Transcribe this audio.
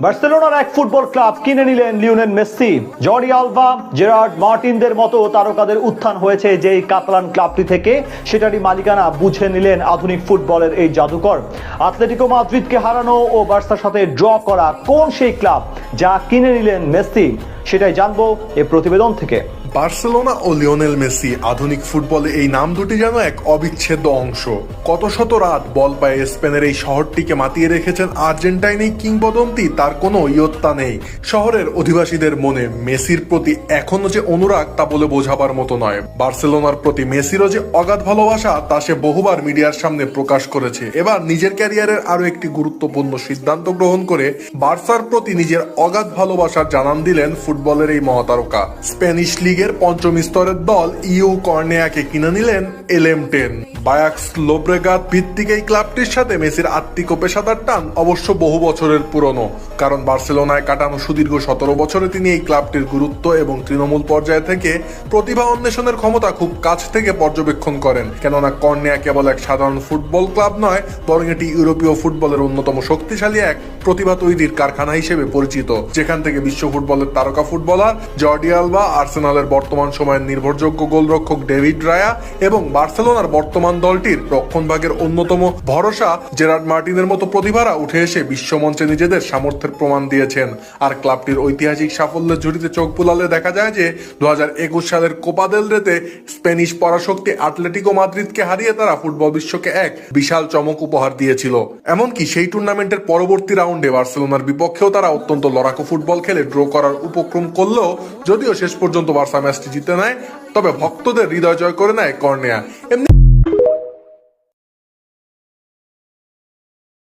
বার্সেলোনার এক football club কিনে নিলেন Lionel Messi. Jordi Alba, Gerard মার্টিনদের মতো তারকাদের উত্থান হয়েছে যেই কাতালান ক্লাবটি থেকে, সেটারই মালিকানা বুঝে নিলেন আধুনিক ফুটবলের এই জাদুকর। আতলেটিকো মাদ্রিদকে হারানো ও বার্সার সাথে ড্র করা কোন সেই ক্লাব যা কিনে নিলেন মেসি, সেটাই জানবো এই প্রতিবেদন থেকে। বার্সেলোনা ও লিওনেল মেসি, আধুনিক ফুটবলে এই নাম দুটি যেন এক অবিচ্ছেদ্য অংশ। কত শত রাত বল পায়ে স্পেনের এই শহরটিকে মাতিয়ে রেখেছেন আর্জেন্টাইন এই কিংবদন্তি, তার কোনো ইয়ত্তা নেই। শহরের অধিবাসীদের মনে মেসির প্রতি এখনো যে অনুরাগ তা বলে বোঝাবার মতো নয়। বার্সেলোনার প্রতি মেসিরও যে অগাধ ভালোবাসা তা সে বহুবার মিডিয়ার সামনে প্রকাশ করেছে। এবার নিজের ক্যারিয়ারের আরো একটি গুরুত্বপূর্ণ সিদ্ধান্ত গ্রহণ করে বার্সার প্রতি নিজের অগাধ ভালোবাসার জানান দিলেন ফুটবলের এই মহাতারকা। স্প্যানিশ লিগের পঞ্চম স্তরের দল ইউ কর্নেয়াকে কিনে নিলেন LM10। বায়াক্স লোব্রেগাত ভিত্তিক এই ক্লাবটির সাথে মেসির আত্মিক ও পেশাদার টান অবশ্য বহু বছরের পুরনো, কারণ বার্সেলোনায় কাটানো সুদীর্ঘ 17 বছরে তিনি এই ক্লাবটির গুরুত্ব এবং তৃণমূল পর্যায়ে থেকে প্রতিভা অন্বেষণের ক্ষমতা খুব কাছ থেকে পর্যবেক্ষণ করেন। কেননা কর্নেয়া কেবল এক সাধারণ ফুটবল ক্লাব নয়, বরং এটি ইউরোপীয় ফুটবলের অন্যতম শক্তিশালী এক প্রতিভা তৈরির কারখানা হিসেবে পরিচিত, যেখান থেকে বিশ্ব ফুটবলের তারকা ফুটবলার জর্ডি আলবা, আর্সেনালের বর্তমান সময়ের নির্ভরযোগ্য গোলরক্ষক ডেভিড রায়া এবং বার্সেলোনার বর্তমান দলটির রক্ষণভাগের অন্যতম ভরসা জেরার্ড মার্টিনের মতো প্রতিভারা উঠে এসে বিশ্বমঞ্চে নিজেদের সামর্থ্যের প্রমাণ দিয়েছেন। আর ক্লাবটির ঐতিহাসিক সাফল্যের ঝুড়িতে চোখ বুলালে দেখা যায় যে 2021 সালের কোপা দেল রেতে স্প্যানিশ পরাশক্তি আতলেটিকো মাদ্রিদকে হারিয়ে তারা ফুটবল বিশ্বকে এক বিশাল চমক উপহার দিয়েছিল। এমনকি সেই টুর্নামেন্টের পরবর্তী রাউন্ডে বার্সেলোনার বিপক্ষেও তারা অত্যন্ত লড়াকু ফুটবল খেলে ড্র করার উপক্রম করলেও যদিও শেষ পর্যন্ত বার্সা ম্যাচটি জিতে নেয়, তবে ভক্তদের হৃদয় জয় করে নেয় কর্নেয়া। এমনি